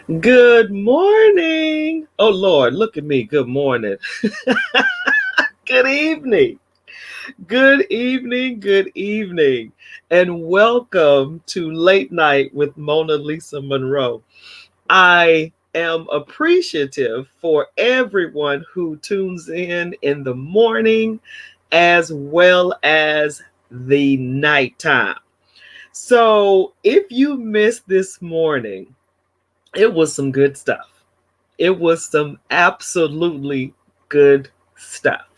Good morning. Oh, Lord, look at me. Good morning. Good evening. Good evening. Good evening. And welcome to Late Night with Monalisa Monroe. I am appreciative for everyone who tunes in the morning as well as the nighttime. So if you missed this morning, it was some good stuff. It was some absolutely good stuff.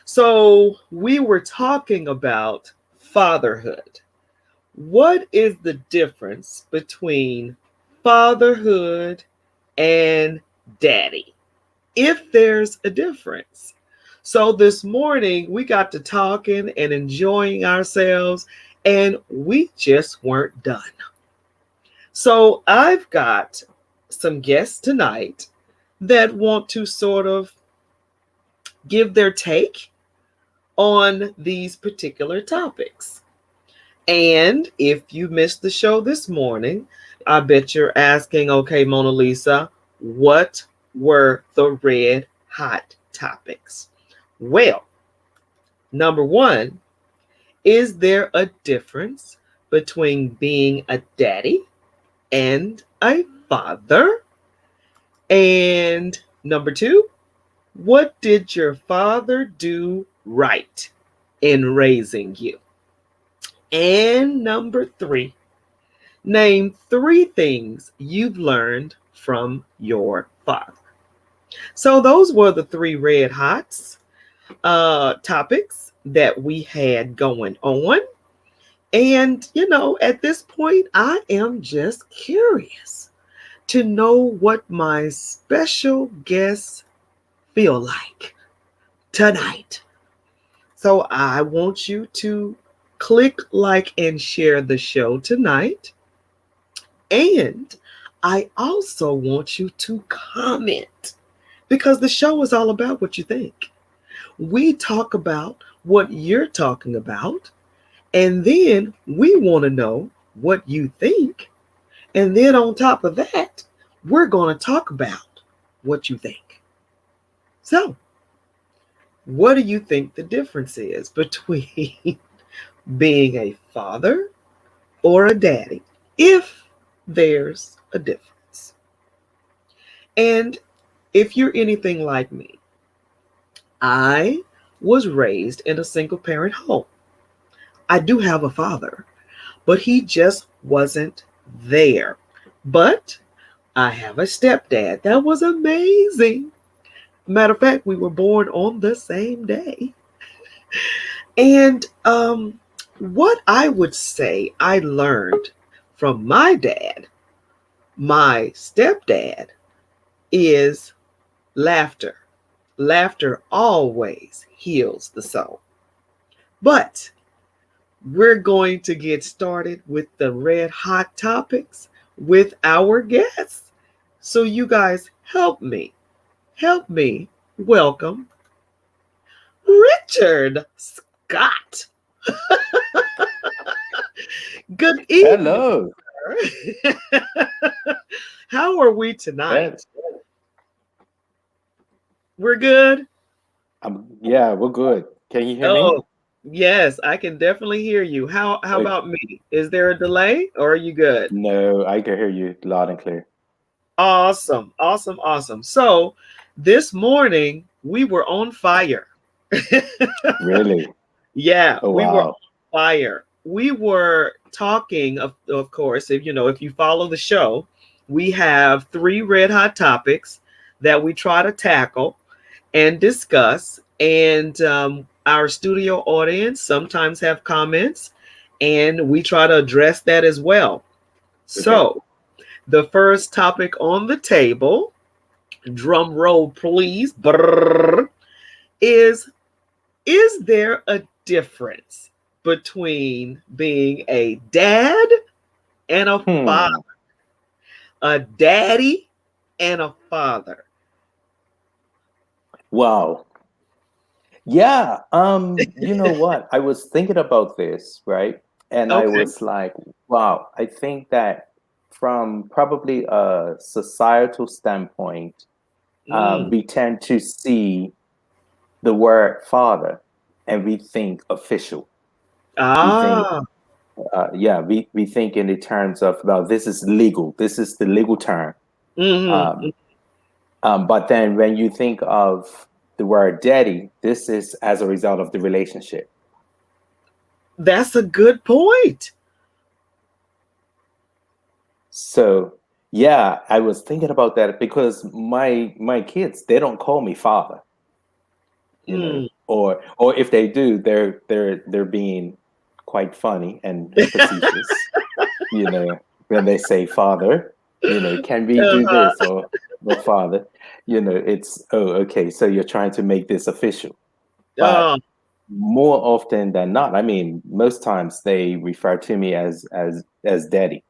So, we were talking about fatherhood. What is the difference between fatherhood and daddy? If there's a difference. So, this morning we got to talking and enjoying ourselves, and we just weren't done. So, I've got some guests tonight that want to sort of give their take on these particular topics. And if you missed the show this morning, I bet you're asking, okay, Mona Lisa, what were the red hot topics? Well, number one, is there a difference between being a daddy and a father? And number two, what did your father do right in raising you? And number three, name three things you've learned from your father. So those were the three red hots topics that we had going on. And, at this point, I am just curious to know what my special guests feel like tonight. So I want you to click like and share the show tonight. And I also want you to comment because the show is all about what you think. We talk about what you're talking about, and then we want to know what you think. And then on top of that, we're going to talk about what you think. So, what do you think the difference is between being a father or a daddy, if there's a difference? And if you're anything like me, I was raised in a single parent home. I do have a father, but he just wasn't there. But I have a stepdad that was amazing. Matter of fact, we were born on the same day. And what I would say I learned from my dad, my stepdad, is laughter. Laughter always heals the soul. But we're going to get started with the red hot topics with our guests. So you guys help me welcome Richard Scott. Good evening, Hello. sir. How are we tonight? That's, We're good? yeah, we're good. Can you hear me? Oh, yes, I can definitely hear you. How Uh, about me? Is there a delay or are you good? No, I can hear you loud and clear. Awesome, awesome, awesome. So this morning we were on fire. Really? Yeah, Oh, we were wow. on fire. We were talking of course, if you follow the show, we have three red hot topics that we try to tackle and discuss. And our studio audience sometimes have comments, and we try to address that as well. Okay. So, the first topic on the table, drum roll please, brrr, is there a difference between being a dad and a father? Hmm. A daddy and a father. Wow. Yeah. You know what? I was thinking about this, right? And I Okay. was like, wow, I think that from probably a societal standpoint, Mm. we tend to see the word father and we think official. We think, Ah. we think in the terms of, well, this is legal. This is the legal term. Mm-hmm. Um, but then when you think of the word daddy, this is as a result of the relationship. That's a good point. So yeah, I was thinking about that because my kids, they don't call me father, Mm. or if they do, they're being quite funny and facetious, when they say father, can we do Uh-huh. this, or father, it's, oh, okay, so you're trying to make this official. But Oh, more often than not, I mean, most times they refer to me as daddy,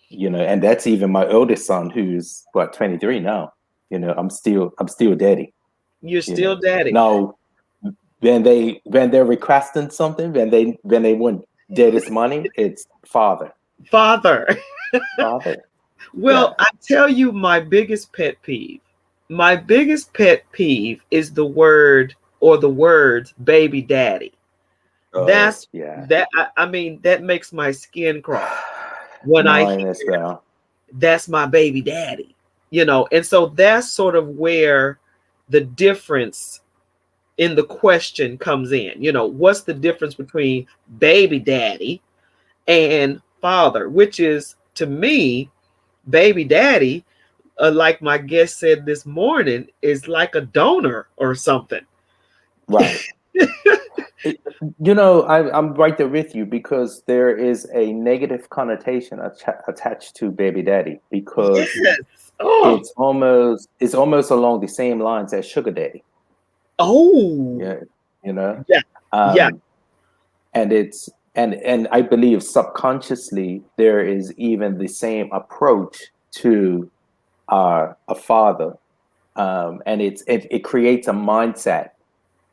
and that's even my oldest son, who's what, 23 now. I'm still daddy. you're still daddy. Now, when they're requesting something, when they want daddy's money, it's father. Father. Father. Well, Yeah. I tell you my biggest pet peeve. My biggest pet peeve is the word or the words baby daddy. Oh, That's yeah. that I mean that makes my skin crawl when I Mine hear as well. that's my baby daddy. And so that's sort of where the difference in the question comes in. What's the difference between baby daddy and father, which is to me, baby daddy, like my guest said this morning, is like a donor or something. Right. It- I'm right there with you, because there is a negative connotation attached to baby daddy, because Yes. Oh. it's almost along the same lines as sugar daddy. Oh. Yeah, you know, Yeah. Yeah. um, and it's and I believe subconsciously there is even the same approach to a father, and it creates a mindset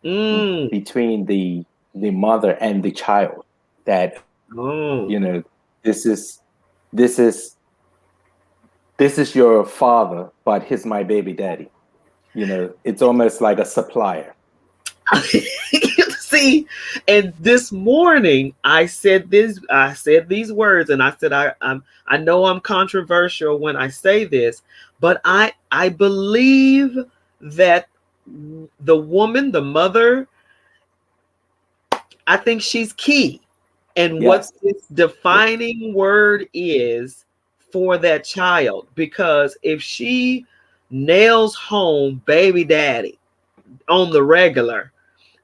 Mm. between the mother and the child, that Oh. this is this is this is your father, but he's my baby daddy. It's almost like a supplier. See, and this morning I said these words, and I said I know I'm controversial when I say this, but I believe that the woman, the mother, I think she's key. And what Yes. this defining word is for that child. Because if she nails home baby daddy on the regular,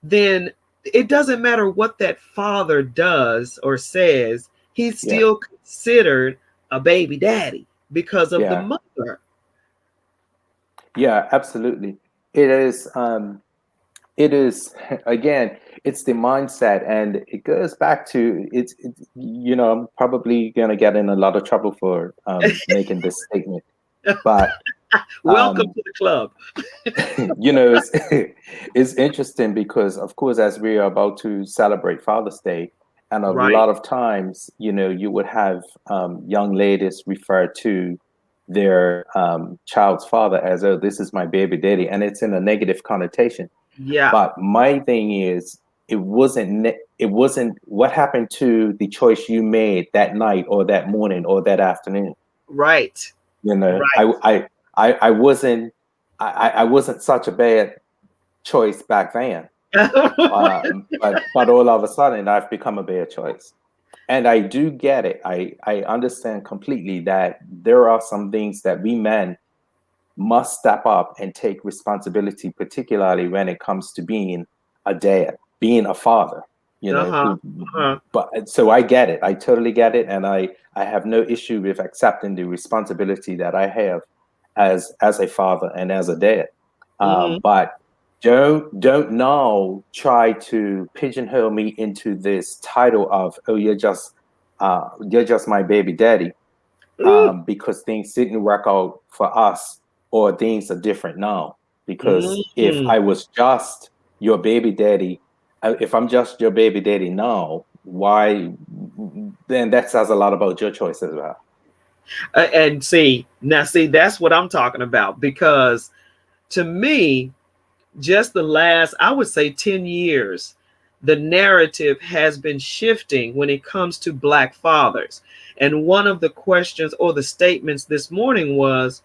then it doesn't matter what that father does or says, he's Yeah. still considered a baby daddy because of the Yeah. mother. Yeah, absolutely. It is. It is again. It's the mindset, and it goes back to I'm probably gonna get in a lot of trouble for making this statement, but Welcome um, to the club. it's it's interesting because, of course, as we are about to celebrate Father's Day, and a Right. lot of times, you would have young ladies refer to their child's father as, oh, this is my baby daddy, and it's in a negative connotation. Yeah. But my thing is, it wasn't what happened to the choice you made that night or that morning or that afternoon. Right. You know, Right. I wasn't I wasn't such a bad choice back then. But all of a sudden I've become a bad choice. And I do get it. I understand completely that there are some things that we men must step up and take responsibility, particularly when it comes to being a dad, being a father, Uh-huh. Uh-huh. but so I get it. I totally get it. And I have no issue with accepting the responsibility that I have as a father and as a dad. Mm-hmm. But don't now try to pigeonhole me into this title of, oh, you're just my baby daddy, Ooh. because things didn't work out for us, or things are different now. Because if Mm-hmm. I was just your baby daddy, if I'm just your baby daddy now, why? Then that says a lot about your choice as well. And see, that's what I'm talking about, because to me, just the last, I would say 10 years, the narrative has been shifting when it comes to Black fathers. And one of the questions or the statements this morning was,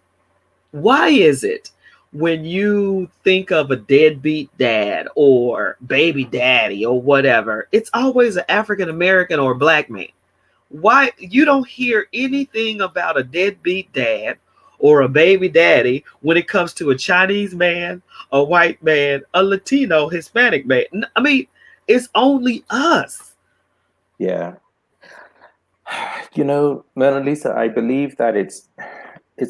why is it when you think of a deadbeat dad or baby daddy or whatever, it's always an African American or a Black man? Why you don't hear anything about a deadbeat dad or a baby daddy when it comes to a Chinese man, a white man, a Latino, Hispanic man? I mean, it's only us. Yeah. You know, Monalisa, I believe that it's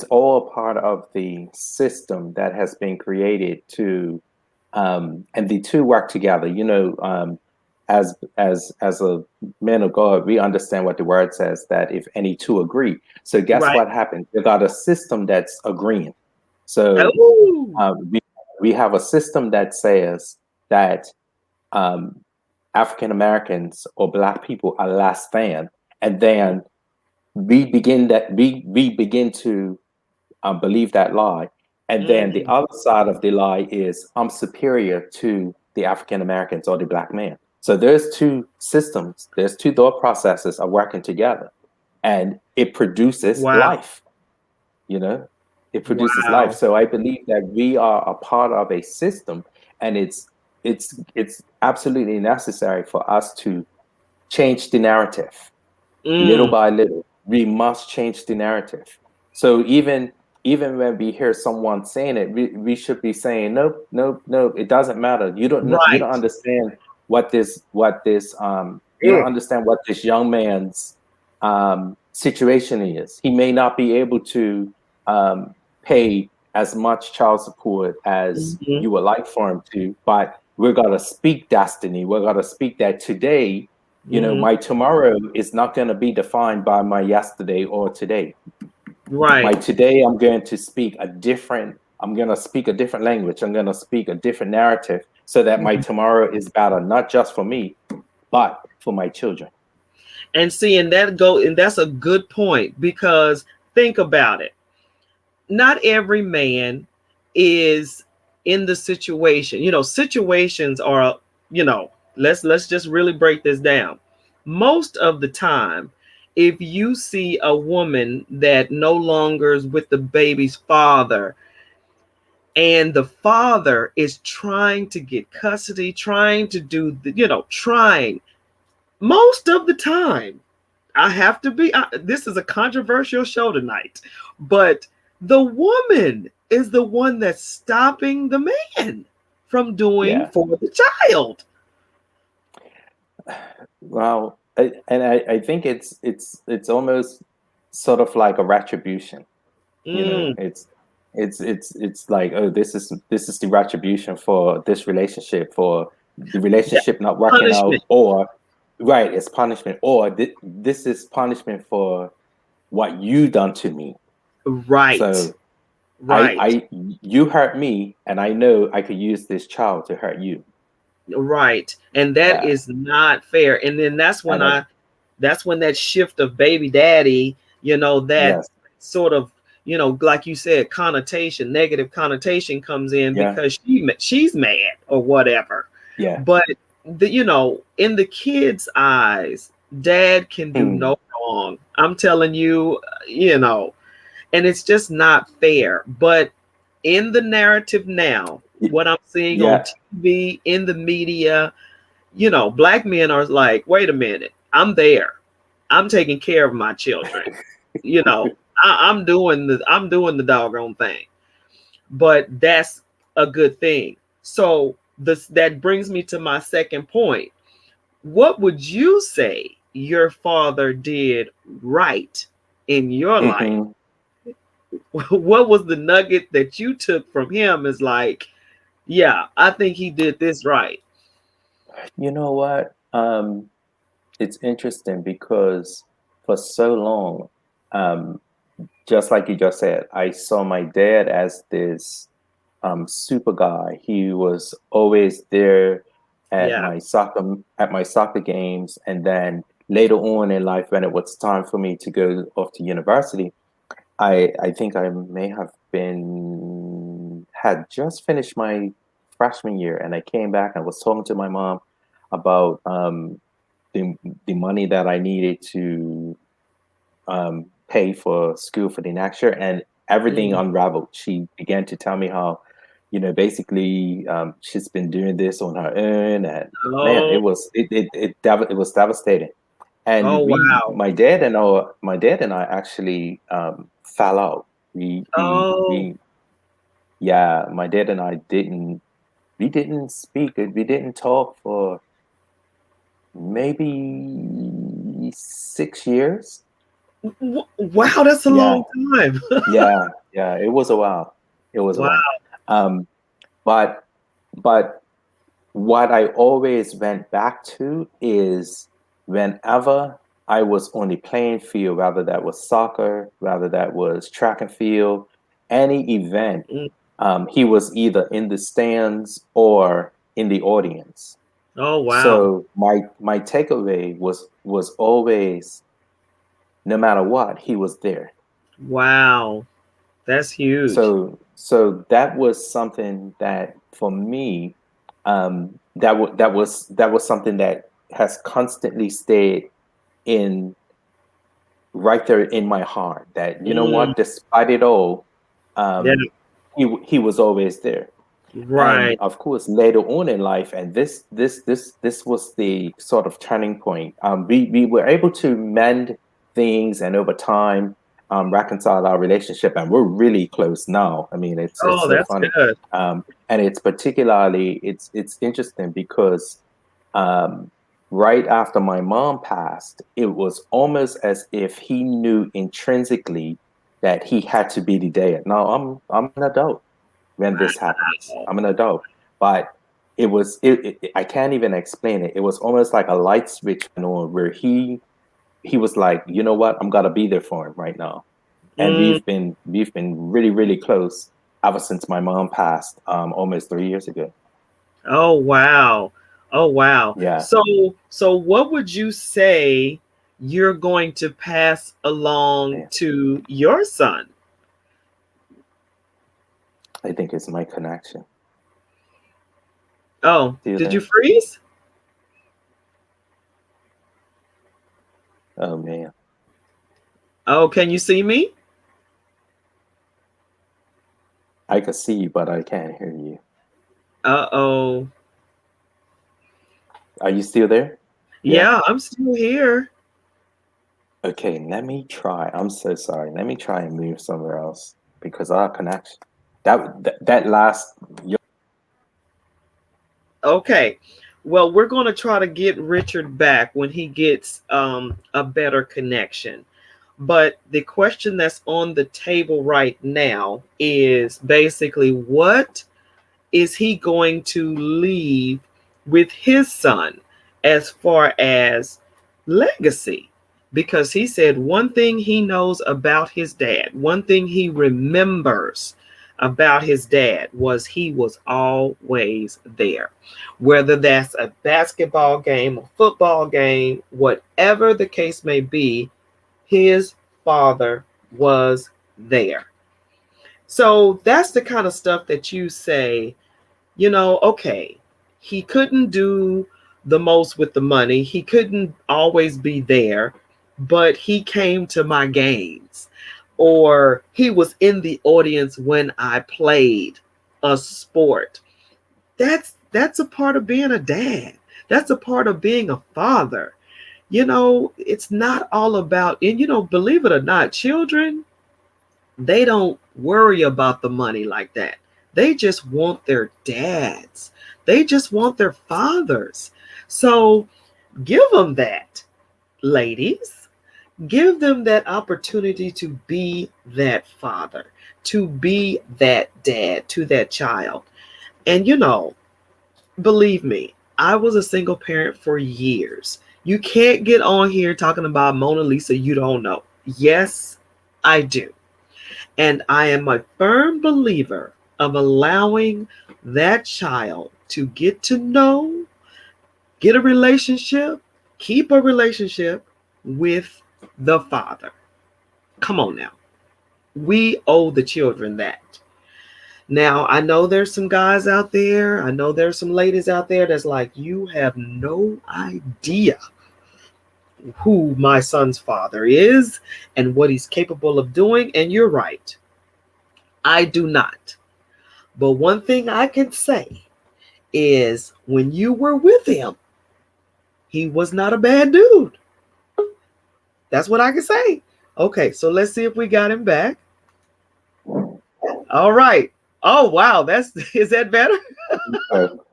all a part of the system that has been created to, and the two work together. You know, as a man of God, we understand what the word says, that if any two agree. So guess Right. what happens? You got a system that's agreeing. So Oh, we have a system that says that um, African Americans or Black people are less than, and then we begin to believe that lie, and then the mm, other side of the lie is I'm superior to the African Americans or the Black man. So there's two systems, there's two thought processes are working together, and it produces wow. life. You know, it produces life. Wow. So I believe that we are a part of a system, and it's absolutely necessary for us to change the narrative little Mm, by little. We must change the narrative. So even when we hear someone saying it, we should be saying, nope, nope, nope, it doesn't matter. You don't right. understand you don't Mm, understand what this young man's situation is. He may not be able to pay as much child support as mhm, you would like for him to, but we're gonna speak destiny. We're gonna speak that today, you know, mhm, my tomorrow is not going to be defined by my yesterday or today. My right. today, I'm going to speak a different language. I'm going to speak a different narrative so that my tomorrow is better, not just for me, but for my children. And see, and that's a good point, because think about it. Not every man is in the situation. Situations are, let's just really break this down. Most of the time, if you see a woman that no longer is with the baby's father, and the father is trying to get custody, trying to do trying, most of the time, I have to be, this is a controversial show tonight, but the woman is the one that's stopping the man from doing Yeah. for the child. Well, I think it's almost sort of like a retribution. You know, Mm, it's like, oh, this is the retribution for this relationship, for the that relationship not working punishment. out, or right, it's punishment, or this is punishment for what you done to me. Right. So Right. you hurt me, and I know I could use this child to hurt you. Right. And that Yeah, is not fair. And then and I, that's when that shift of baby daddy, that yes, sort of, like you said, connotation, negative connotation comes in, yeah, because she's mad or whatever. yeah, But in the kids' eyes, dad can do hmm, no wrong. I'm telling you, and it's just not fair. But in the narrative now, what I'm seeing on yeah, TV, in the media, Black men are like, wait a minute, I'm there. I'm taking care of my children. You know, I'm doing the doggone thing. But that's a good thing. So that brings me to my second point. What would you say your father did right in your life? hmm. What was the nugget that you took from him as like, yeah, I think he did this right? You know what? It's interesting because for so long, um, just like you just said, I saw my dad as this super guy. He was always there Yeah. at my soccer games, and then later on in life, when it was time for me to go off to university, I think I may have had just finished my freshman year, and I came back and was talking to my mom about the money that I needed to pay for school for the next year, and everything Mm. unraveled. She began to tell me how, basically she's been doing this on her own, and man, Oh, it was devastating. oh And wow. my dad and I actually fell out. Oh, Yeah, my dad and I we didn't speak. We didn't talk for maybe 6 years. wow, that's a Yeah, long time. yeah. It was a while. It was a Wow. while. Um, but but what I always went back to is whenever I was on the playing field, whether that was soccer, whether that was track and field, any event, Mm. he was either in the stands or in the audience. Oh wow. So my takeaway was always, no matter what, he was there. Wow. That's huge. So that was something that for me, that was something that has constantly stayed in right there in my heart. That, you know Mm. what, despite it all, Yeah. um, he was always there. And Right. of course, later on in life, and this was the sort of turning point. We were able to mend things, and over time, reconcile our relationship, and we're really close now. I mean, it's Oh, so that's funny, good. and it's interesting because um, right after my mom passed, it was almost as if he knew intrinsically that he had to be the dad. Now I'm an adult when this happens. Wow. I'm an adult, but I can't even explain it. It was almost like a light switch went on where he was like, you know what, I'm gonna be there for him right now. And Mm. we've been really, really close ever since my mom passed almost 3 years ago. Oh wow. Oh wow. Yeah, So what would you say you're going to pass along yeah. to your son? I think it's my connection. Oh, Still did you there? freeze? Oh man. Oh, can you see me? I can see you, but I can't hear you. Uh-oh. Are you still there? Yeah. Yeah, I'm still here. Okay, let me try. I'm so sorry. Let me try and move somewhere else because our connection. That last. Okay. Well, we're going to try to get Richard back when he gets a better connection. But the question that's on the table right now is basically what is he going to leave with his son as far as legacy? Because he said one thing he knows about his dad, one thing he remembers about his dad was he was always there. Whether that's a basketball game, a football game, whatever the case may be, his father was there. So that's the kind of stuff that you say, okay, he couldn't do the most with the money. He couldn't always be there, but he came to my games, or he was in the audience when I played a sport. That's a part of being a dad. That's a part of being a father. It's not all about, and believe it or not, children, they don't worry about the money like that. They just want their dads. They just want their fathers. So give them that, ladies. Give them that opportunity to be that father, to be that dad to that child. And believe me, I was a single parent for years. You can't get on here talking about Mona Lisa you don't know. Yes, I do. And I am a firm believer of allowing that child to get to know, get a relationship, keep a relationship with the father. Come on now. We owe the children that. Now, I know there's some guys out there, I know there's some ladies out there that's like, you have no idea who my son's father is and what he's capable of doing. And you're right. I do not. But one thing I can say is when you were with him, he was not a bad dude. That's what I can say. Okay, so let's see if we got him back. All right. Oh, wow. Is that better?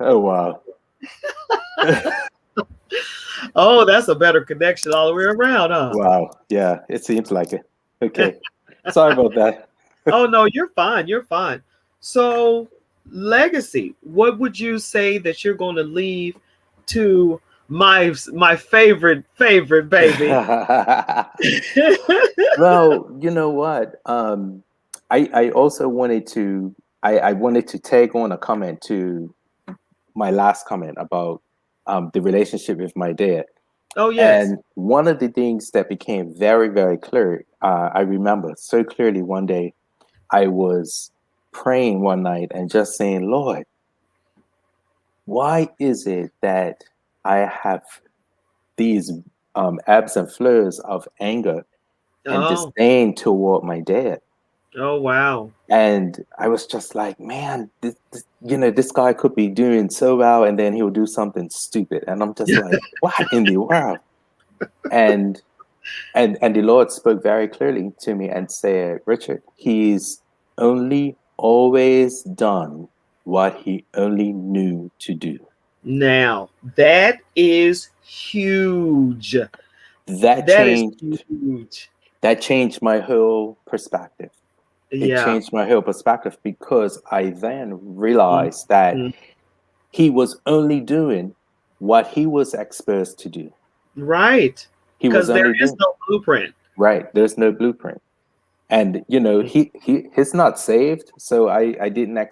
Oh wow. Oh, that's a better connection all the way around, huh? Wow. Yeah, it seems like it. Okay. Sorry about that. Oh, no, you're fine. You're fine. So, legacy, what would you say that you're going to leave to my favorite baby? Well, you know what? I also wanted to I wanted to tag on a comment to my last comment about the relationship with my dad. Oh, yes. And one of the things that became very, very clear, I remember so clearly one day, I was praying one night and just saying, Lord, why is it that I have these ebbs and flows of anger and disdain toward my dad? Oh, wow. And I was just like, man, this guy could be doing so well, and then he'll do something stupid. And I'm just like, what in the world? And the Lord spoke very clearly to me and said, Richard, he's only always done what he only knew to do. Now, that is huge. That changed my whole perspective. It changed my whole perspective because I then realized that he was only doing what he was exposed to do. Right. Because there is no blueprint. Right. There's no blueprint. And, he's not saved. So I didn't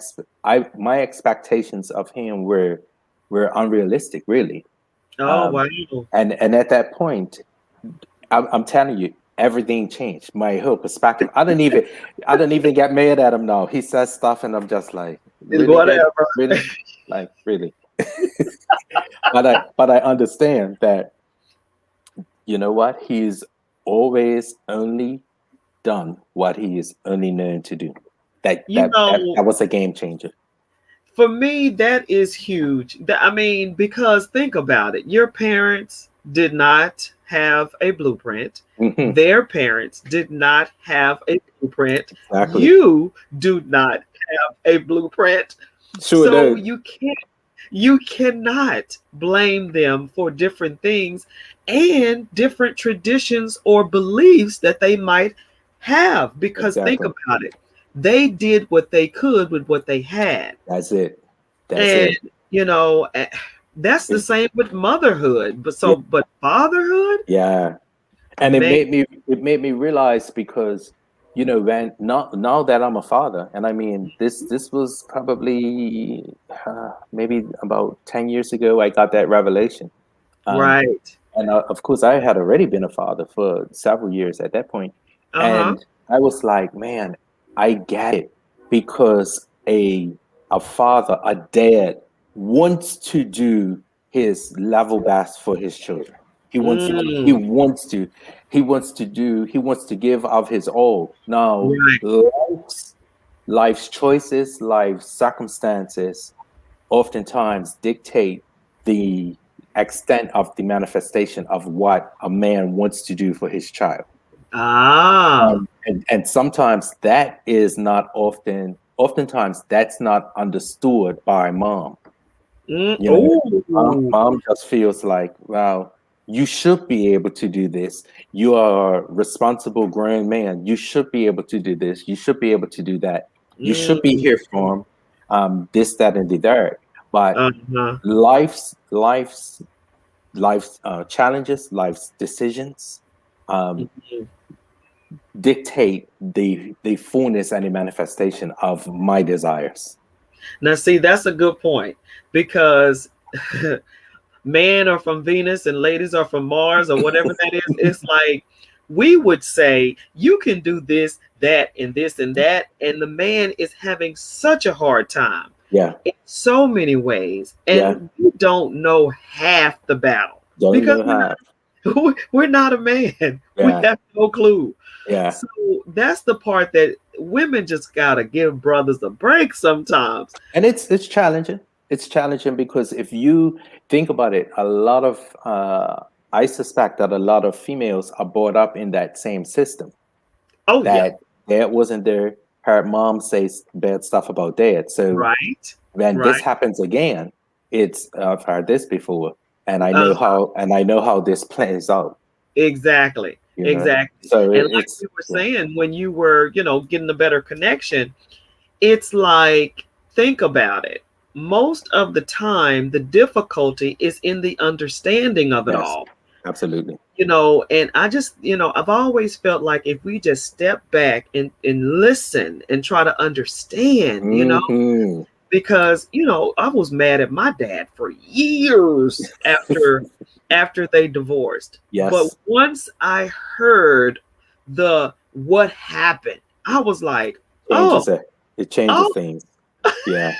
my expectations of him were unrealistic, really. Oh, wow. And at that point, I'm telling you, everything changed. My whole perspective. I don't even get mad at him now. He says stuff and I'm just like, really, whatever. Really? Like, really. but I understand that, you know what? He's always only done what he is only known to do. That was a game changer. For me, that is huge. I mean, because think about it. Your parents did not have a blueprint. Mm-hmm. Their parents did not have a blueprint. Exactly. You do not have a blueprint. Sure. So you cannot blame them for different things and different traditions or beliefs that they might have. Because think about it. They did what they could with what they had. That's it. That's the same with motherhood. But fatherhood? Yeah. And it made me realize because, when now that I'm a father, and I mean, this was probably maybe about 10 years ago, I got that revelation. Right. And of course, I had already been a father for several years at that point. And I was like, man, I get it, because a father, a dad, wants to do his level best for his children. He wants to give of his all. Now, life's choices, life's circumstances, oftentimes dictate the extent of the manifestation of what a man wants to do for his child. And sometimes that is not oftentimes that's not understood by mom. Mom just feels like, well, you should be able to do this. You are a responsible grown man. You should be able to do this. You should be able to do that. You should be here for him. This, that, and the third. But life's challenges, life's decisions, dictate the fullness and the manifestation of my desires. Now, see, that's a good point, because men are from Venus and ladies are from Mars or whatever that is. It's like we would say you can do this, that, and this and that, and the man is having such a hard time Yeah. in so many ways, Yeah. and we don't know half the battle Don't because know how. we're not a man. We Yeah. have no clue. Yeah. So that's the part that women just gotta give brothers a break sometimes. And it's challenging. It's challenging because if you think about it, a lot of I suspect that a lot of females are brought up in that same system. Oh yeah. That dad wasn't there. Her mom says bad stuff about dad. So Right. when this Right. happens again, it's I've heard this before, and I know Uh-huh. how this plays out. Exactly. You know, Exactly. so And like it's you were saying, when you were, getting a better connection, it's like, think about it. Most of the time, the difficulty is in the understanding of it yes, all. absolutely. And I just, I've always felt like if we just step back and listen and try to understand, Mm-hmm. because, I was mad at my dad for years after they divorced. But Yes, once I heard what happened, I was like, changes oh, it. It changes oh, things. Yeah,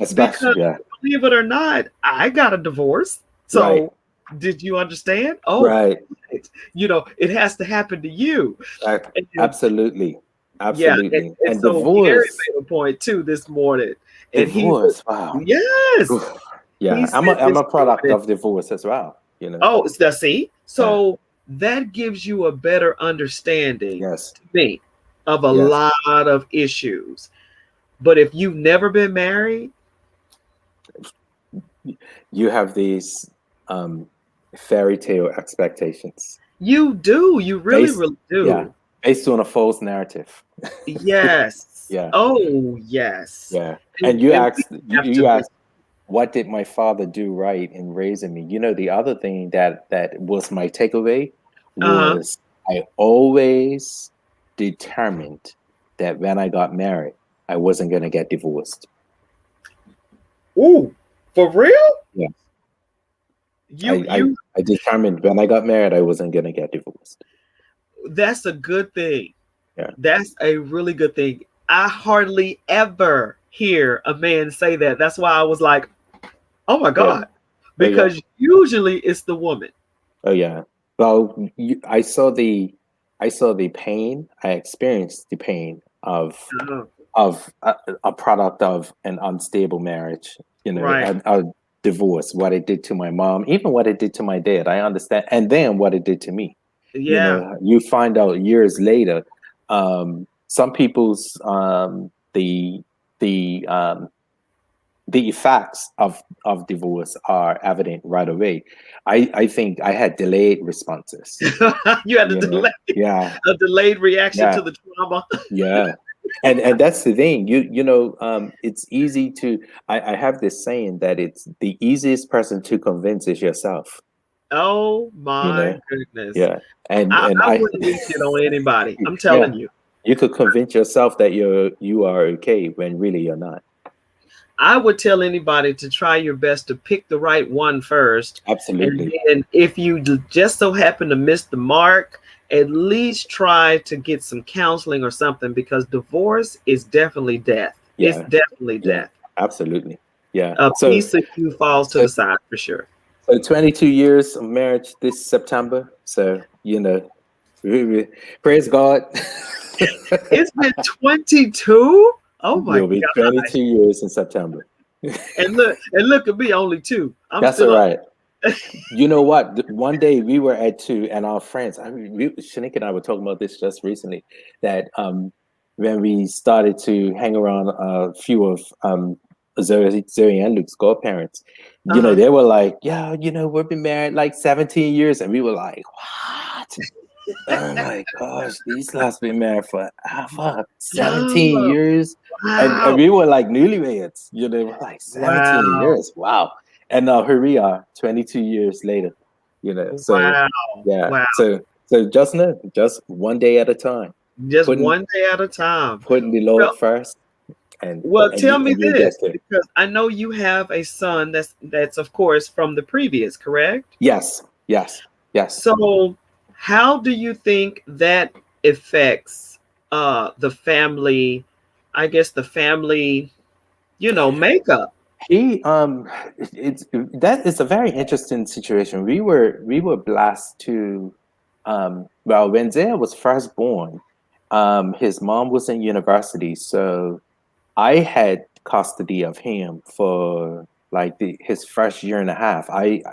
especially because yeah. believe it or not, I got a divorce. Right, So did you understand? Oh, right. it has to happen to you. And Absolutely, yeah, absolutely. and And so Gary divorce, made a point too this morning, and he was, divorce. Wow. yes, Oof. Yeah, he said I'm this a product morning. of divorce as well. You know. Oh, see, Yeah. so that gives you a better understanding Yes. to me of a Yes. lot of issues. But if you've never been married, You have these fairy tale expectations you do, you really, based, really yeah, do. based on a false narrative. Yes. Yeah, Oh, yes. yeah. And And we have to you be. asked, what did my father do right in raising me? You know, the other thing that was my takeaway Uh-huh. was I always determined that when I got married, I wasn't going to get divorced. Ooh, for real? Yeah. You you I determined when I got married, I wasn't going to get divorced. That's a good thing. Yeah. That's a really good thing. I hardly ever hear a man say that. That's why I was like, oh my Yeah. God. Oh, yeah. Because usually it's the woman. Oh, yeah. Well, I saw the pain. I experienced the pain of Uh-huh. a product of an unstable marriage. You know, Right. a divorce. What it did to my mom, even what it did to my dad. I understand, and then what it did to me. You Yeah. know, you find out years later. Some people's the the effects of divorce are evident right away. I think I had delayed responses. You had You know, yeah, a delayed reaction yeah, to the trauma. yeah. And that's the thing. It's easy to. I have this saying that it's the easiest person to convince is yourself. Oh You my know, goodness. yeah. And I I, wouldn't wish it on anybody. I'm yeah, telling you. you could convince yourself that you are okay when really you're not. I would tell anybody to try your best to pick the right one first. And Absolutely. then if you just so happen to miss the mark, at least try to get some counseling or something, because divorce is definitely death. It's Yeah. definitely Yeah. death. Absolutely. Yeah. A piece of you falls to So the side for sure. so 22 years of marriage this September. So, praise God. It's been 22. Oh my You'll be gosh. 22 years in September. And look at me, only two. I'm That's all still on. right. You know what? One day we were at two, and our friends, Shanique and I were talking about this just recently, that when we started to hang around a few of Zoe and Luke's godparents, Uh-huh. they were like, yeah, we've been married like 17 years. And we were like, what? Oh my gosh, these guys been married for 17 Oh, years. And wow. we were like newlyweds, we're like 17 Wow. years. Wow. And now here we are 22 years later, so Wow. yeah. Wow. So just one day at a time, Just putting one day at a time. putting the Well, Lord first, and well, tell me you'll get this, there. because I know you have a son that's of course from the previous, correct? Yes, yes, yes. So How do you think that affects the family, I guess the family, makeup? It's that is a very interesting situation. We were blessed to well, when Zaya was first born, his mom was in university, so I had custody of him for like his first year and a half.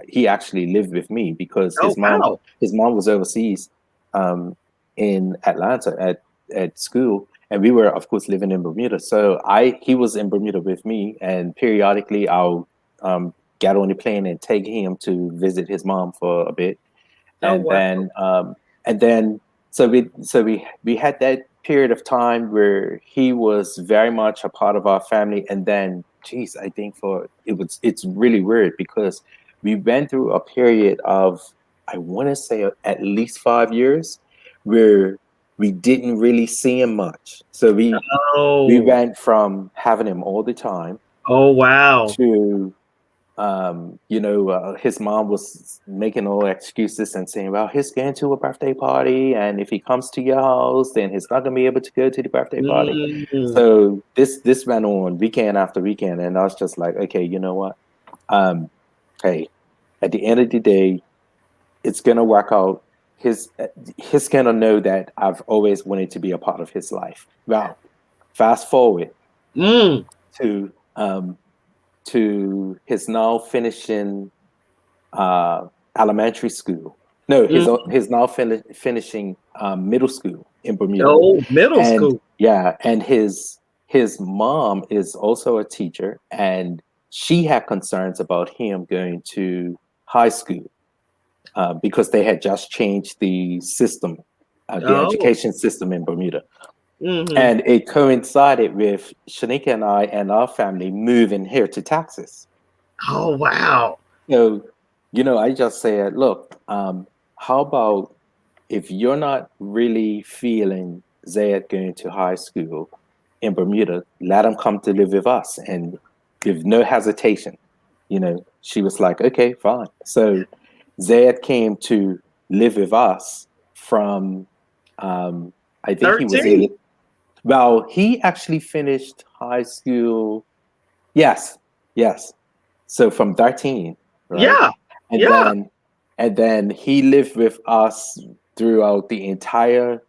He actually lived with me because Oh, wow. his mom was overseas, in Atlanta at school, and we were of course living in Bermuda. So he was in Bermuda with me, and periodically I'll get on the plane and take him to visit his mom for a bit, Oh, and wow. then we had that period of time where he was very much a part of our family, and then geez, I think it's really weird because we went through a period of, I want to say, at least 5 years where we didn't really see him much. So we Oh, went from having him all the time oh, wow. to his mom was making all excuses and saying, well, he's going to a birthday party, and if he comes to your house, then he's not going to be able to go to the birthday party. Mm. So this went on weekend after weekend, and I was just like, okay, you know what? Hey, at the end of the day, it's going to work out. He's going to know that I've always wanted to be a part of his life. Well, fast forward Mm. to his now finishing elementary school. No, Mm. he's now finishing middle school in Bermuda, Oh, middle and school. yeah, and his mom is also a teacher, and she had concerns about him going to high school because they had just changed the system, the Oh. education system in Bermuda. Hmm. And it coincided with Shanika and I and our family moving here to Texas. Oh, wow. So, I just said, look, how about if you're not really feeling Zayed going to high school in Bermuda, let him come to live with us. And with no hesitation, she was like, okay, fine. So Zayed came to live with us from, I think he was 13. well, he actually finished high school. Yes, yes. So from 13, right? Yeah. And Yeah. then he lived with us throughout the entire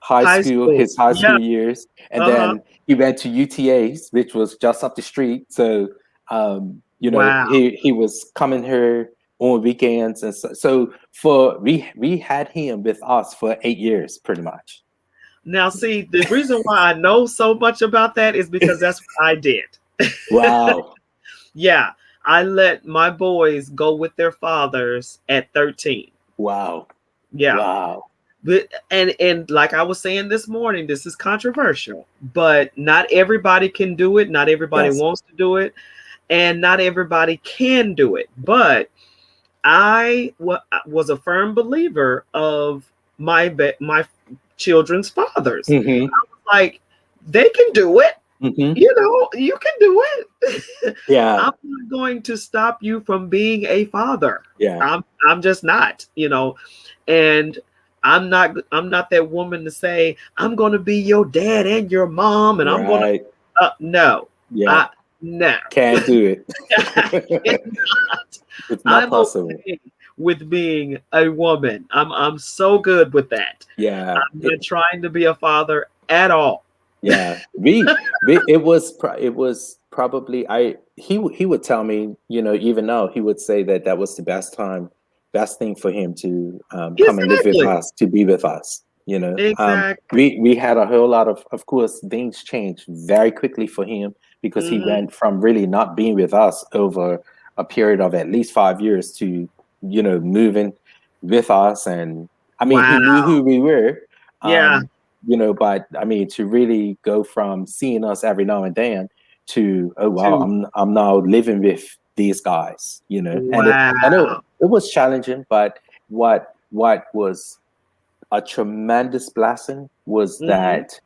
High school. his high Yeah. school years. And Uh-huh. then he went to UTA's, which was just up the street. So Wow. he was coming here on weekends, and so for we had him with us for 8 years pretty much. Now, see, the reason why I know so much about that is because that's what I did. Wow. Yeah. I let my boys go with their fathers at 13. Wow. Yeah. Wow. But, and like I was saying this morning, this is controversial, but not everybody can do it. Not everybody Yes. wants to do it, and not everybody can do it. But was a firm believer of my children's fathers. Mm-hmm. Like, they can do it. Mm-hmm. You can do it. Yeah. I'm not going to stop you from being a father. Yeah. I'm just not, and I'm not that woman to say I'm going to be your dad and your mom, and I'm going Right. to no. Yeah. I no. Can't do I it. cannot. It's not I'm possible. okay with being a woman. I'm so good with that. Yeah. I'm not trying to be a father at all. Yeah. It was probably he would tell me, even now he would say that that was the best thing for him to come and live with Exactly. us, to be with us. Exactly. We had a whole lot of course, things changed very quickly for him because he Hmm. went from really not being with us over a period of at least 5 years to, moving with us. And I mean, he Wow. knew who we were. Yeah. But I mean, to really go from seeing us every now and then to, oh wow, To I'm now living with these guys, and I know wow. it was challenging, but what was a tremendous blessing was Hmm. that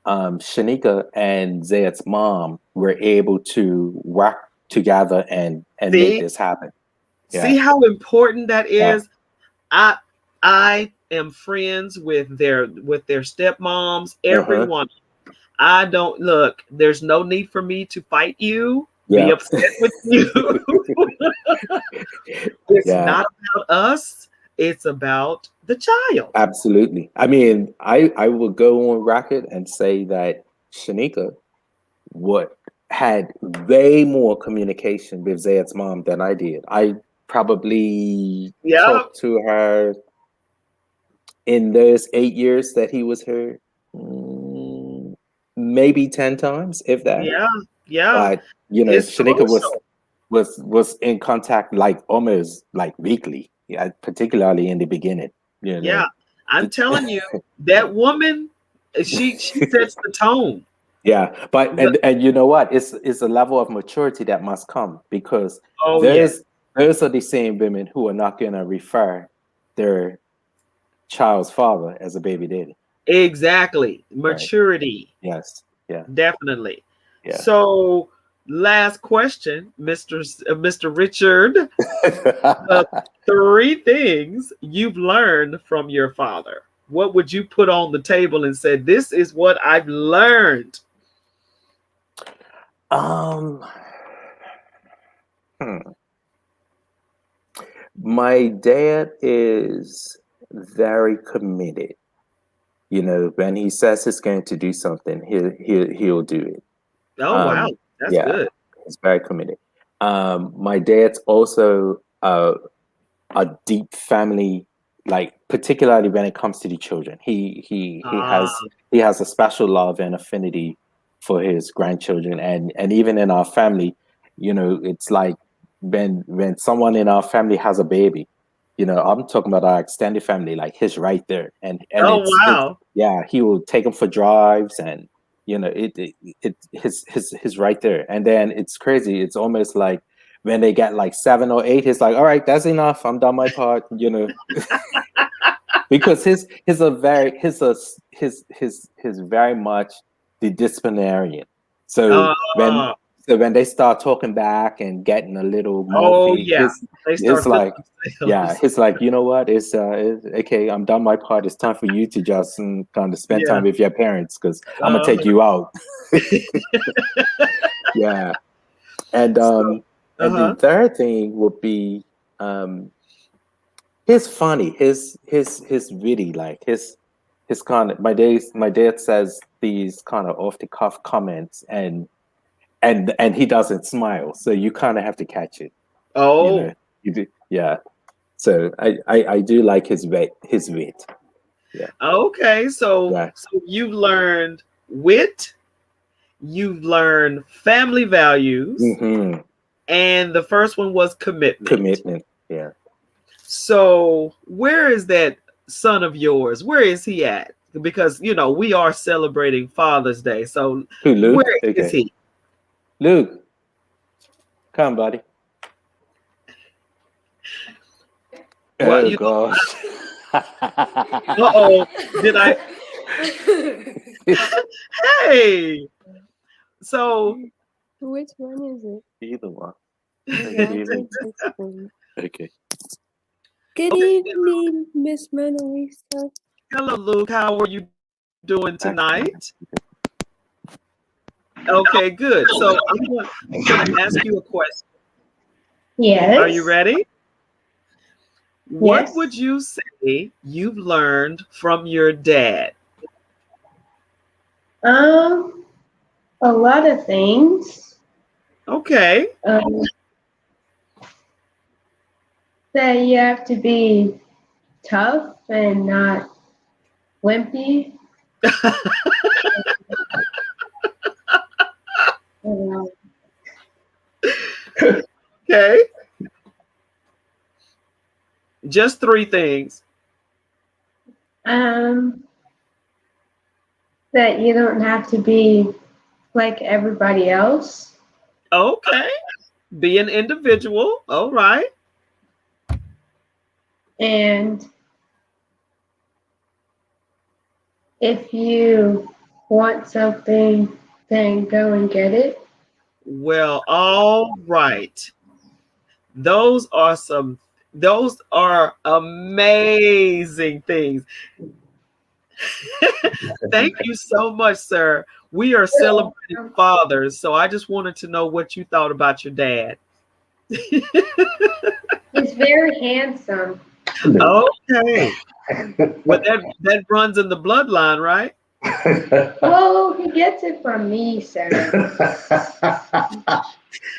Shanika and Zayed's mom were able to work together and make See, this happen. see Yeah, how important that yeah, is. I I am friends with their stepmoms, everyone. I don't look, there's no need for me to fight you, be upset with you. It's not about us, it's about the child. Absolutely. I mean, I will go on record and say that Shanika had way more communication with Zayed's mom than I did. I probably talked to her in those 8 years that he was here, maybe 10 times, if that. Yeah. But you know, Shanika was in contact like almost like weekly, particularly in the beginning. You know? Yeah, I'm telling you, that woman, she sets the tone. Yeah, but and you know what? It's a level of maturity that must come, because those are the same women who are not going to refer their child's father as a baby daddy. Exactly, maturity. Right. Yes, yeah, definitely. Yeah. So, last question, Mr. Richard. 3 things you've learned from your father. What would you put on the table and say, this is what I've learned? My dad is very committed. You know, when he says he's going to do something, he'll do it. Oh, wow, that's good. He's very committed. My dad's also a deep family, like particularly when it comes to the children. He has a special love and affinity for his grandchildren, and even in our family, you know, it's like when someone in our family has a baby, you know, I'm talking about our extended family, like he's right there, and he will take them for drives, and you know, his right there. And then it's crazy. It's almost like when they get like 7 or 8, he's like, all right, that's enough. I'm done my part, you know. Because his very much the disciplinarian. So when they start talking back and getting a little mouthy, it's like, it's like, you know what? It's okay, I'm done my part. It's time for you to just kind of spend time with your parents, because I'm gonna take you out. Yeah. And the third thing would be he's funny. His witty, like his kind of my dad says these kind of off the cuff comments, and he doesn't smile, so you kind of have to catch it. You know, you do, yeah. So I do like his wit. Yeah. Okay, so you've learned wit, you've learned family values, and the first one was commitment. Yeah. So where is that son of yours? Where is he at? Because you know we are celebrating Father's Day. So Luke? Where is he? Luke, come, buddy. Well, gosh. Did I? Hey. So which one is it? Either one. Okay. Good evening, Miss Monalisa. Hello, Luke. How are you doing tonight? Okay, good. So I'm going to ask you a question. Yes. Are you ready? What would you say you've learned from your dad? A lot of things. Okay. That you have to be tough and not wimpy. Okay. Just 3 things. That you don't have to be like everybody else. Okay. Be an individual. All right. And if you want something, then go and get it. Well, all right. Those are some Those are amazing things. Thank you so much, sir. We are celebrating fathers, so I just wanted to know what you thought about your dad. He's very handsome. Okay. Well, that runs in the bloodline, right? Oh, he gets it from me, sir.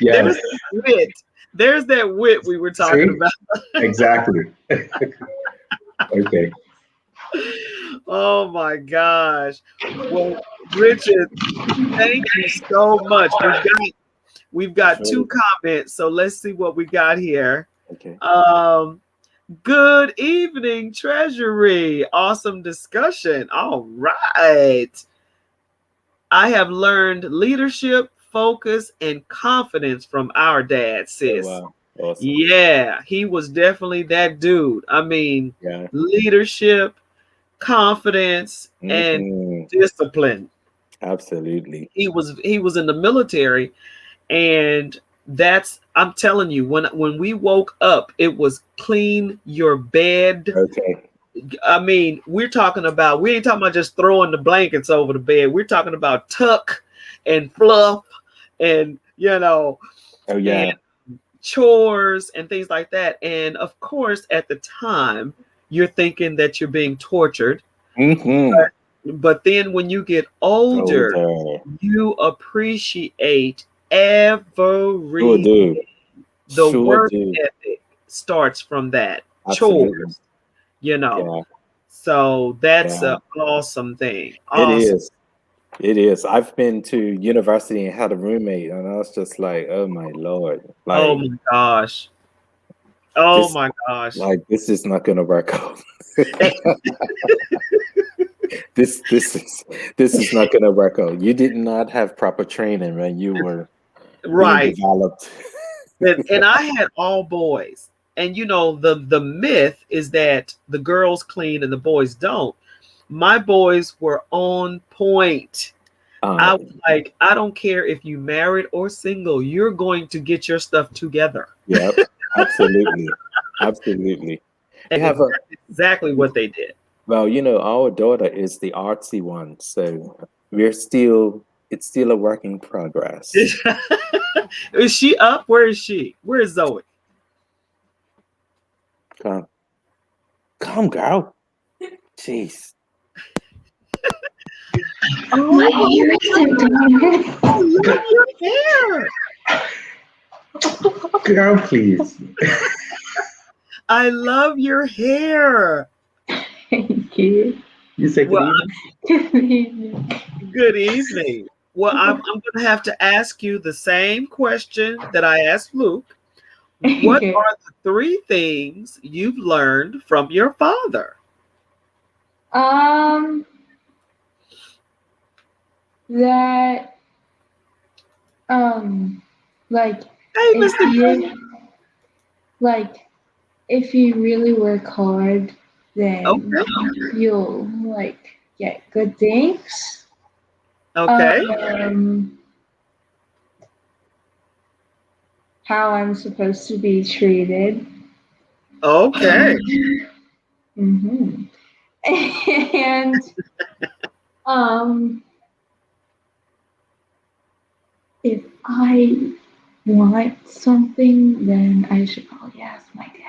Yes. There's that wit. There's that wit we were talking See? about. Exactly. Okay. Oh my gosh. Well, Richard, thank you so much. We've got two comments, so let's see what we got here. Okay. Good evening, Treasury. Awesome discussion. All right. I have learned leadership, focus, and confidence from our dad, sis. Oh, wow. Awesome. Yeah, he was definitely that dude. I mean, Yeah. leadership, confidence, and discipline. Absolutely. He was in the military, and I'm telling you, when we woke up, it was clean your bed. Okay. I mean, we ain't talking about just throwing the blankets over the bed. We're talking about tuck and fluff and, Oh yeah, and chores and things like that. And of course, at the time, you're thinking that you're being tortured. But then when you get older, you appreciate every the work ethic starts from that. Absolutely. Chores. So that's an awesome thing. Awesome. It is. I've been to university and had a roommate, and I was just like, oh my Lord. Like, oh my gosh. Oh my gosh. Like, this is not gonna work out. This is not gonna work out. You did not have proper training when you were right developed. and I had all boys. And the myth is that the girls clean and the boys don't. My boys were on point. I was like, I don't care if you married or single, you're going to get your stuff together. Yep, absolutely. Absolutely. And exactly what they did. Well, our daughter is the artsy one, so it's still a work in progress. Is she up? Where is she? Where is Zoe? Come, girl. Jeez. Oh, my hair is so dark. Oh, look at your hair. Girl, please. I love your hair. Thank you. You say good evening. Good evening. Well, I'm going to have to ask you the same question that I asked Luke. What are the 3 things you've learned from your father? That like, hey, Mr. if you really work hard, then you'll get good things. Okay. How I'm supposed to be treated. Okay. And if I want something, then I should probably ask my dad.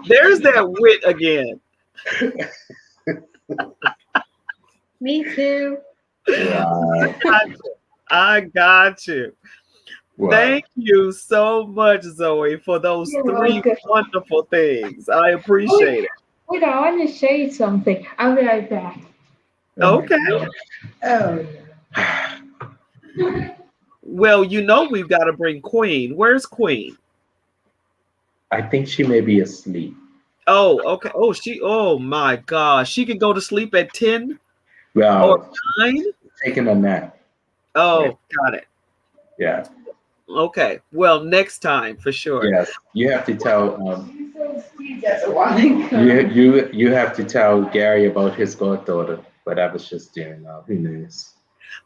There's that wit again. Me too. Wow. I got you. Wow. Thank you so much, Zoe, for those 3 wonderful things. I appreciate it. Wait, I want to show you something. I'll be right back. Okay. Oh. Well, we've got to bring Queen. Where's Queen? I think she may be asleep. Oh, okay. Oh my gosh. She can go to sleep at 10 or 9? Taking a nap. Oh, yeah. Got it. Yeah. Okay. Well, next time for sure. Yes. You have to tell you have to tell Gary about his goddaughter, but I was just doing now. Who knows?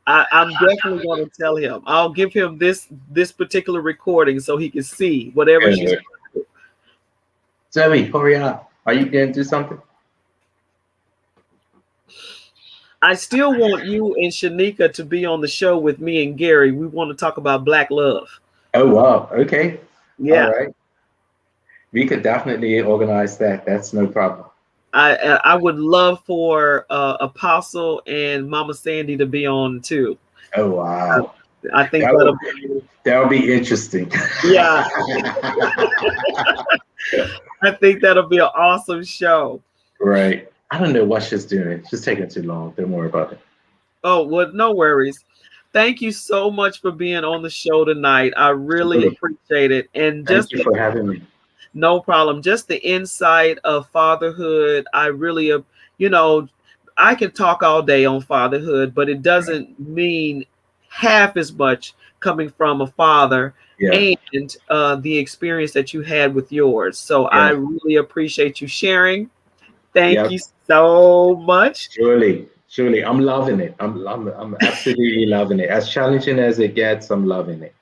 I'm definitely going to tell him. I'll give him this particular recording so he can see whatever she's. Good. Zoe, hurry up. Are you going to do something? I still want you and Shanika to be on the show with me and Gary. We want to talk about Black love. Oh, wow. Okay. Yeah. All right. We could definitely organize that. That's no problem. I would love for Apostle and Mama Sandy to be on too. Oh, wow. I think that'll be interesting. Yeah. I think that'll be an awesome show. Right. I don't know what she's doing. She's taking too long. Don't worry about it. Oh, well, no worries. Thank you so much for being on the show tonight. I really appreciate it. And thank you for having me. No problem. Just the insight of fatherhood. I really, I can talk all day on fatherhood, but it doesn't mean half as much coming from a father and the experience that you had with yours. So I really appreciate you sharing. Thank you so much. Surely, I'm loving it. I'm absolutely loving it. As challenging as it gets, I'm loving it.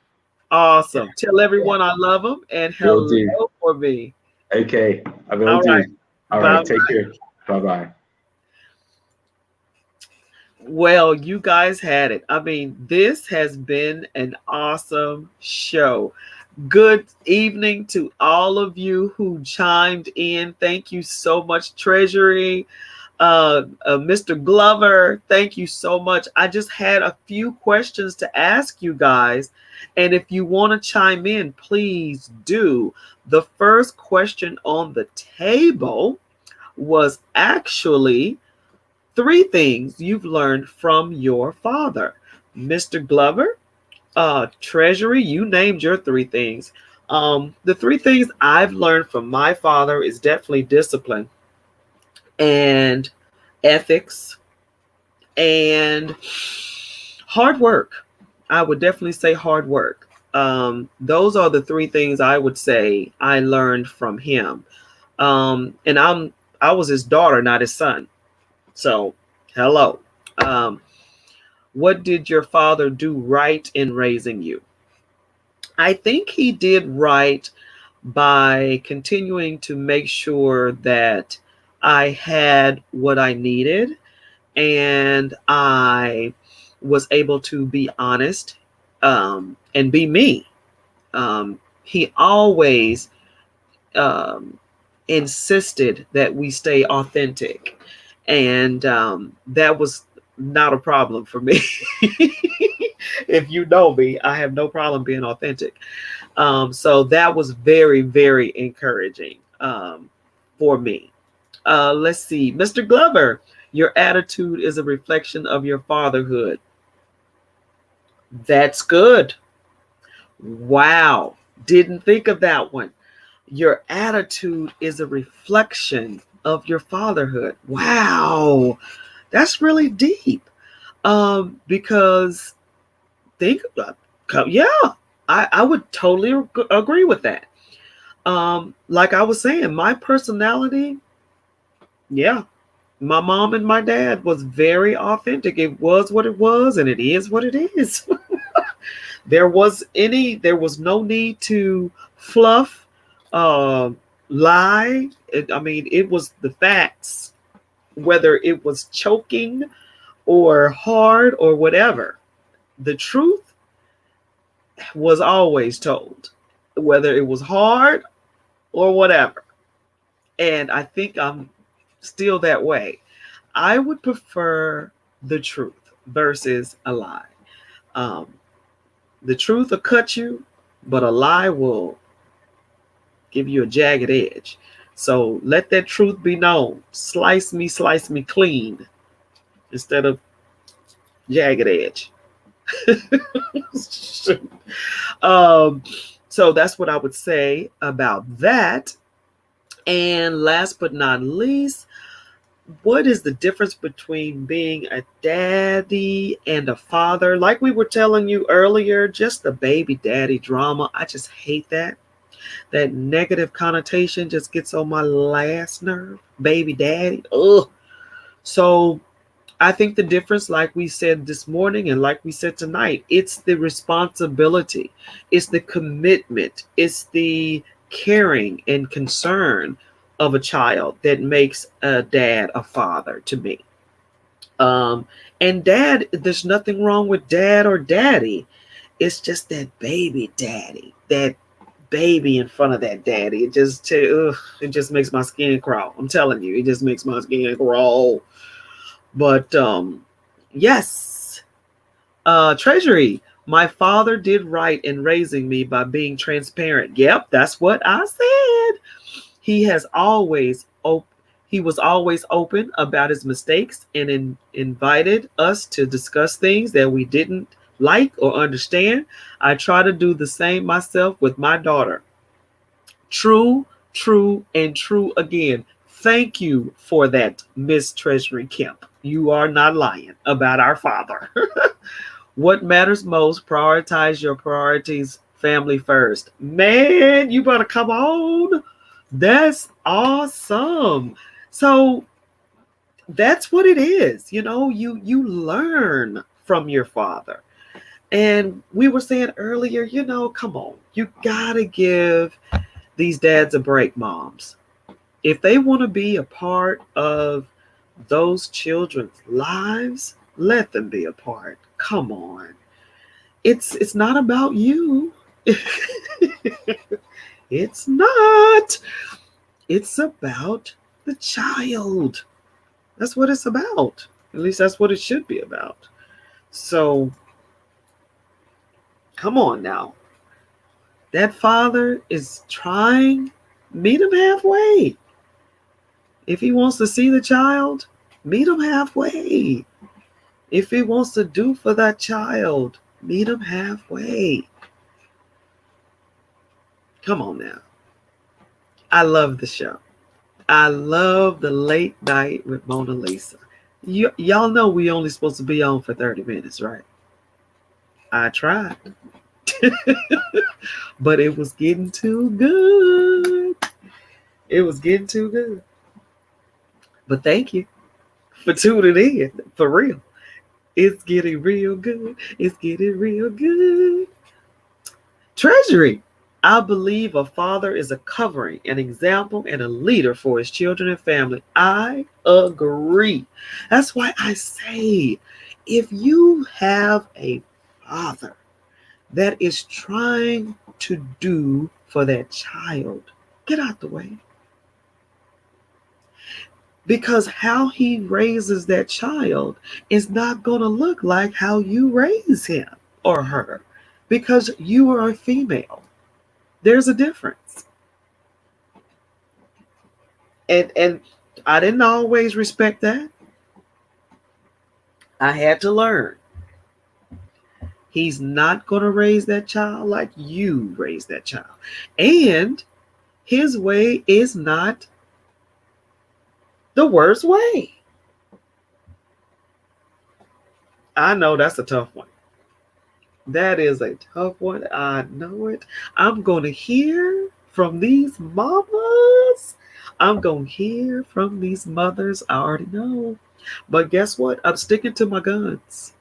Awesome. Tell everyone I love them and hello for me. Okay, I will do. All right, take care. Bye-bye. Well, you guys had it. I mean, this has been an awesome show. Good evening to all of you who chimed in. Thank you so much, Treasury. Mr. Glover, thank you so much. I just had a few questions to ask you guys. And if you want to chime in, please do. The first question on the table was actually 3 things you've learned from your father. Mr. Glover, Treasury, you named your 3 things. The 3 things I've learned from my father is definitely discipline and ethics and hard work. I would definitely say hard work. Those are the 3 things I would say I learned from him. And I was his daughter, not his son. So, hello. What did your father do right in raising you? I think he did right by continuing to make sure that I had what I needed and I was able to be honest and be me. He always insisted that we stay authentic, and that was not a problem for me. If you know me, I have no problem being authentic. So that was very, very encouraging for me. Let's see. Mr. Glover, your attitude is a reflection of your fatherhood. That's good. Wow. Didn't think of that one. Your attitude is a reflection of your fatherhood. Wow. That's really deep. Because think about I would totally agree with that. Like I was saying, my personality, my mom and my dad was very authentic. It was what it was, and it is what it is. There was no need to fluff, lie. It was the facts, whether it was choking or hard or whatever. The truth was always told, whether it was hard or whatever. And I think I'm still that way. I would prefer the truth versus a lie. The truth will cut you, but a lie will give you a jagged edge. So let that truth be known. Slice me clean instead of jagged edge. So that's what I would say about that. And last but not least, what is the difference between being a daddy and a father? Like we were telling you earlier, just the baby daddy drama. I just hate that. That negative connotation just gets on my last nerve. Baby daddy. Ugh. So I think the difference, like we said this morning and like we said tonight, it's the responsibility, it's the commitment, it's the caring and concern of a child that makes a dad a father to me. Um, and dad, there's nothing wrong with dad or daddy. It's just that baby daddy, that baby in front of that daddy. It just makes my skin crawl. I'm telling you, it just makes my skin crawl. But yes, Treasury. My father did right in raising me by being transparent. Yep, that's what I said. He has always he was always open about his mistakes and invited us to discuss things that we didn't like or understand. I try to do the same myself with my daughter. True, true, and true again. Thank you for that, Miss Treasury Kemp. You are not lying about our father. What matters most? Prioritize your priorities, family first. Man, you better come on. That's awesome. So that's what it is. You learn from your father. And we were saying earlier, come on. You got to give these dads a break, moms. If they want to be a part of those children's lives, let them be a part. Come on. It's not about you. It's not. It's about the child. That's what it's about. At least that's what it should be about. So, come on now. That father is trying. Meet him halfway. If he wants to see the child, meet him halfway. If he wants to do for that child, meet him halfway. Come on now. I love the show. I love the late night with Monalisa. Y'all know we only supposed to be on for 30 minutes, right? I tried. But it was getting too good. It was getting too good. But thank you for tuning in. For real. It's getting real good. It's getting real good. Treasury. I believe a father is a covering, an example, and a leader for his children and family. I agree. That's why I say, if you have a father that is trying to do for that child, get out the way. Because how he raises that child is not going to look like how you raise him or her, because you are a female. There's a difference. And I didn't always respect that. I had to learn. He's not going to raise that child like you raise that child. And his way is not the worst way. I know that's a tough one. That is a tough one. I know it. I'm going to hear from these mamas. I'm going to hear from these mothers. I already know. But guess what? I'm sticking to my guns.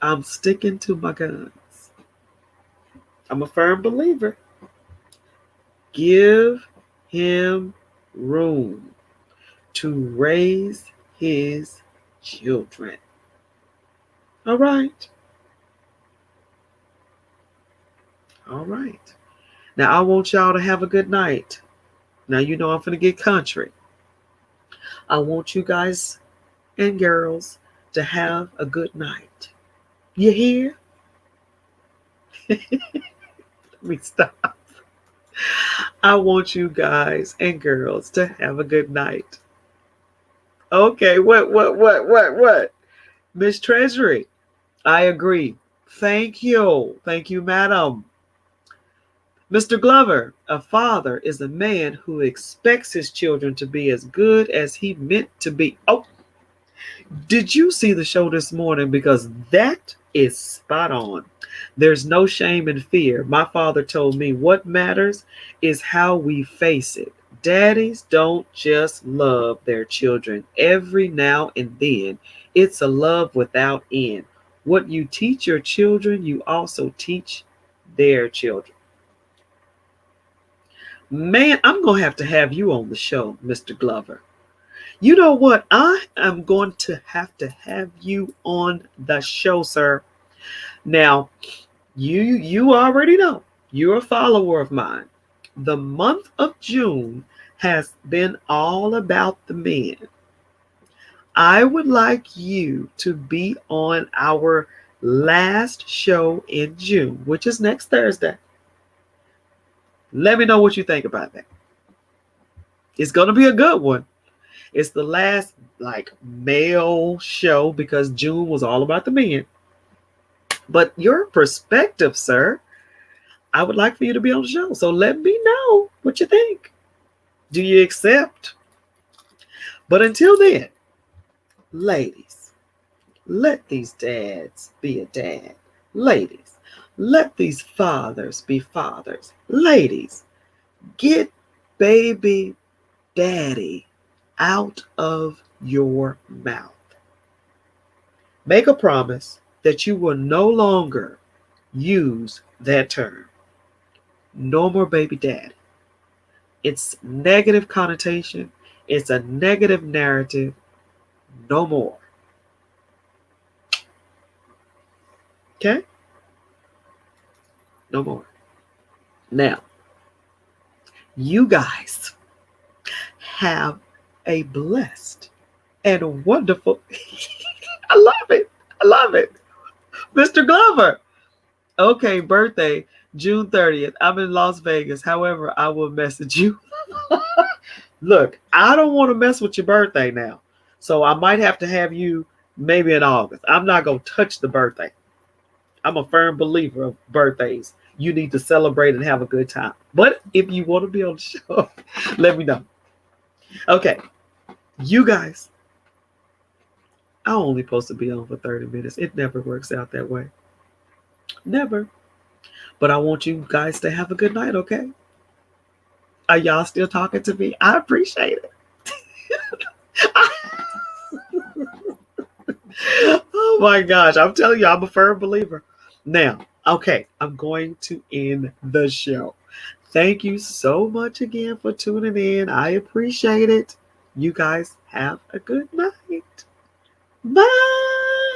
I'm sticking to my guns. I'm a firm believer. Give him room to raise his children. All right. All right. Now, I want y'all to have a good night. Now, you know I'm going to get country. I want you guys and girls to have a good night. You hear? Let me stop. I want you guys and girls to have a good night. Okay, what? Miss Treasury, I agree. Thank you, madam. Mr. Glover, a father is a man who expects his children to be as good as he meant to be. Oh, did you see the show this morning? Because that is spot on. There's no shame in fear. My father told me what matters is how we face it. Daddies don't just love their children every now and then. It's a love without end. What you teach your children, you also teach their children. Man, I'm going to have you on the show, Mr. Glover. You know what? I am going to have you on the show, sir. Now, you already know. You're a follower of mine. The month of June has been all about the men. I would like you to be on our last show in June, which is next Thursday. Let me know what you think about that. It's going to be a good one. It's the last male show because June was all about the men. But your perspective, sir, I would like for you to be on the show. So let me know what you think. Do you accept? But until then, ladies, let these dads be a dad. Ladies, let these fathers be fathers. Ladies, get baby daddy out of your mouth. Make a promise that you will no longer use that term. No more baby daddy. It's negative connotation. It's a negative narrative. No more. Okay? No more. Now, you guys have a blessed and wonderful. I love it. I love it. Mr. Glover. Okay, birthday, June 30th. I'm in Las Vegas. However, I will message you. Look, I don't want to mess with your birthday now. So I might have to have you maybe in August. I'm not going to touch the birthday. I'm a firm believer of birthdays. You need to celebrate and have a good time. But if you want to be on the show, let me know. Okay, you guys, I'm only supposed to be on for 30 minutes. It never works out that way. Never. But I want you guys to have a good night, okay? Are y'all still talking to me? I appreciate it. Oh my gosh. I'm telling you, I'm a firm believer. Now, okay, I'm going to end the show. Thank you so much again for tuning in. I appreciate it. You guys have a good night. Bye.